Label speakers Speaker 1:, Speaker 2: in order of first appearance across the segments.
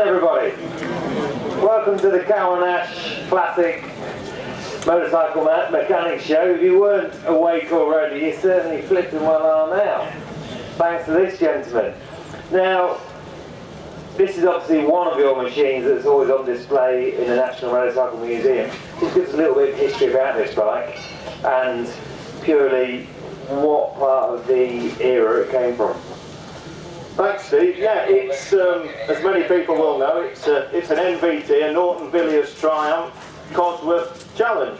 Speaker 1: everybody. Welcome to the Cow and Ash Classic Motorcycle Mechanics Show. If you weren't awake already, you certainly flipping well are now. Thanks to this gentleman. Now, this is obviously one of your machines that's always on display in the National Motorcycle Museum. Just gives us a little bit of history about this bike and purely what part of the era it came from.
Speaker 2: Thanks, Steve. Yeah, it's as many people will know, it's an NVT, a Norton Villiers Triumph Cosworth Challenge.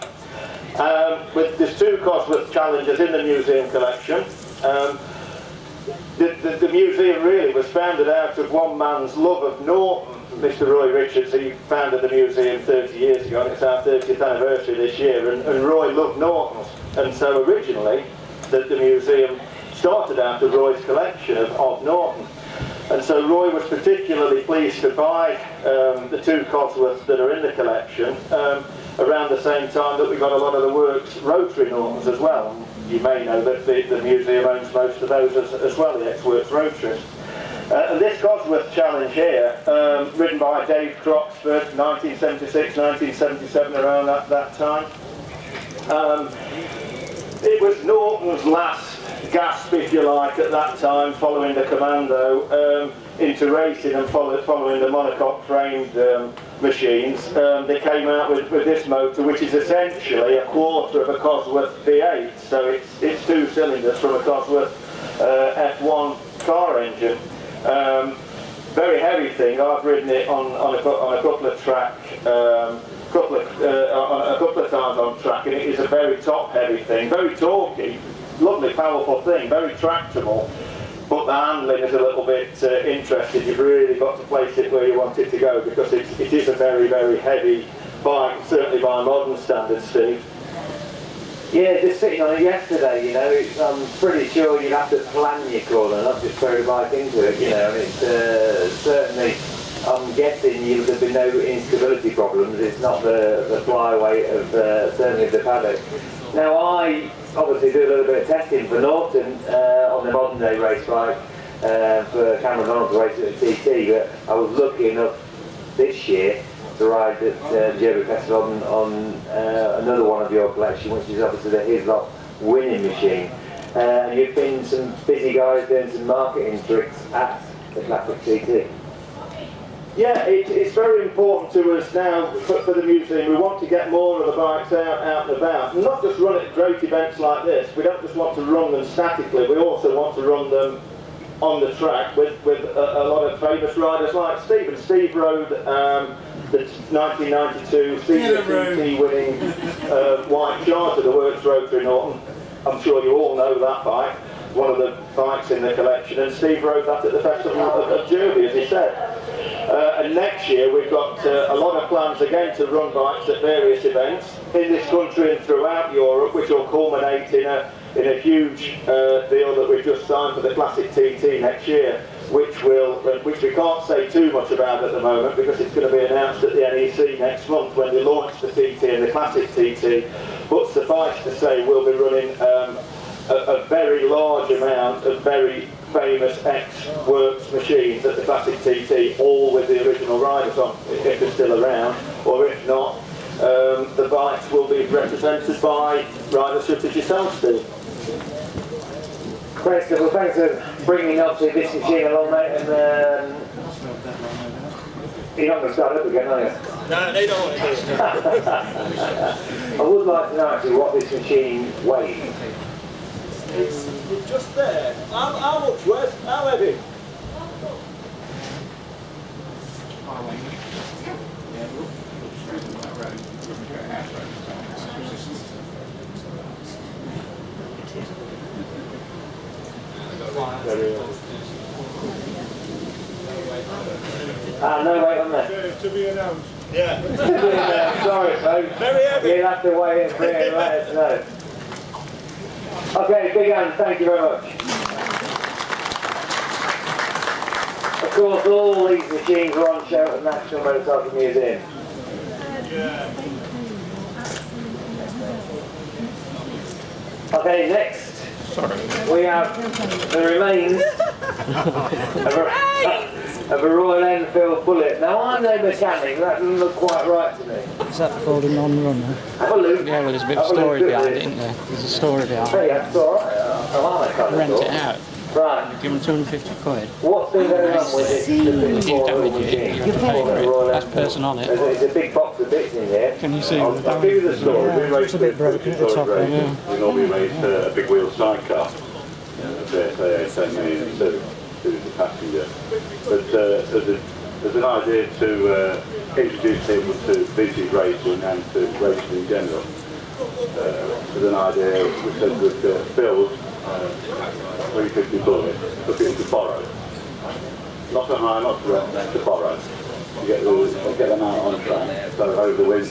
Speaker 2: There's two Cosworth Challengers in the museum collection. The museum really was founded out of one man's love of Norton, Mr. Roy Richards. He founded the museum 30 years ago, and it's our 30th anniversary this year, and Roy loved Nortons. And so originally, the museum started out of Roy's collection of Norton. And so Roy was particularly pleased to buy the two Cosworths that are in the collection around the same time that we got a lot of the works rotary Nortons as well. You may know that the museum owns most of those as well, the ex-works rotaries. And this Cosworth Challenge here, ridden by Dave Croxford, 1976, 1977, around that time. It was Norton's last gasp, if you like, at that time, following the Commando into racing and following the monocoque framed machines. They came out with this motor, which is essentially a quarter of a Cosworth V8, so it's two cylinders from a Cosworth F1 car engine. Very heavy thing. I've ridden it on a couple of track. A couple of times on track, and it is a very top-heavy thing, very torquey, lovely, powerful thing, very tractable, but the handling is a little bit interesting. You've really got to place it where you want it to go, because it is a very, very heavy bike, certainly by modern standards, Steve.
Speaker 1: Yeah, just sitting on it yesterday, you know, I'm pretty sure you'd have to plan your corner, not just throw the bike into it, you know, and it's certainly, I'm guessing there'd be no instability problems. It's not the flyweight of certainly the paddock. Now I obviously do a little bit of testing for Norton on the modern day race bike for Cameron Donald's race at the TT, but I was lucky enough this year to ride at the Derby Festival on another one of your collection, which is obviously the Hislop winning machine. And you've been some busy guys doing some marketing tricks at the Classic TT.
Speaker 2: Yeah, it's very important to us now for the museum. We want to get more of the bikes out and about, and not just run at great events like this. We don't just want to run them statically, we also want to run them on the track with a lot of famous riders like Steve. And Steve rode the 1992 CTT winning White Charger, the works rotary Norton. I'm sure you all know that bike, one of the bikes in the collection, and Steve rode that at the Festival of Derby, as he said. And next year we've got a lot of plans again to run bikes at various events in this country and throughout Europe, which will culminate in a huge deal that we've just signed for the Classic TT next year, which we can't say too much about at the moment because it's going to be announced at the NEC next month when they launch the TT and the Classic TT. But suffice to say, we'll be running a very large amount of very famous ex-works machines at the Classic TT, all with the original riders on, if they're still around, or if not, the bikes will be represented by riders such as yourself, Steve.
Speaker 1: Great stuff. Well, thanks for bringing obviously this machine along, mate, and you're not going to start up again, are you?
Speaker 3: No, they don't want to do it.
Speaker 1: I would like to know actually what this machine weighs.
Speaker 2: It's just there. How much, Wes? How heavy?
Speaker 1: No weight on there.
Speaker 4: To be announced.
Speaker 3: Yeah.
Speaker 1: Sorry, folks.
Speaker 3: Very heavy.
Speaker 1: You'll have to weigh in for it and let us know. Okay, big hand, thank you very much. Of course, all these machines are on show at the National Motorcycle Museum. Okay, next we have the remains of of a Royal Enfield Bullet. Now I'm no mechanic, that doesn't look quite right to me.
Speaker 3: Is that called a non-runner?
Speaker 1: Have a look.
Speaker 3: Yeah, well, there's a bit of
Speaker 1: Have a
Speaker 3: story
Speaker 1: look at
Speaker 3: behind it,
Speaker 1: this.
Speaker 3: isn't there? There's a story behind
Speaker 1: Hey,
Speaker 3: it.
Speaker 1: that's alright. I like that kind of
Speaker 3: Rent
Speaker 1: stuff.
Speaker 3: it out.
Speaker 1: Right.
Speaker 3: Give them 250 quid.
Speaker 1: What's been going on with this?
Speaker 3: If you damage it, you have to pay for it. That's person on it.
Speaker 1: There's a big box of bits in here.
Speaker 3: Can you see
Speaker 2: I'll give you the story. We
Speaker 3: Yeah,
Speaker 2: race
Speaker 3: it's a bit broken at the top
Speaker 2: race.
Speaker 3: end.
Speaker 2: We normally race a big wheel sidecar. A BSA 882 to the passenger. But there's an idea to introduce people to vintage racing and to racing in general. There's an idea which says that build 350 bullets for people to borrow. Not to hire, not to rent, to borrow. To get them out on track. So over the winter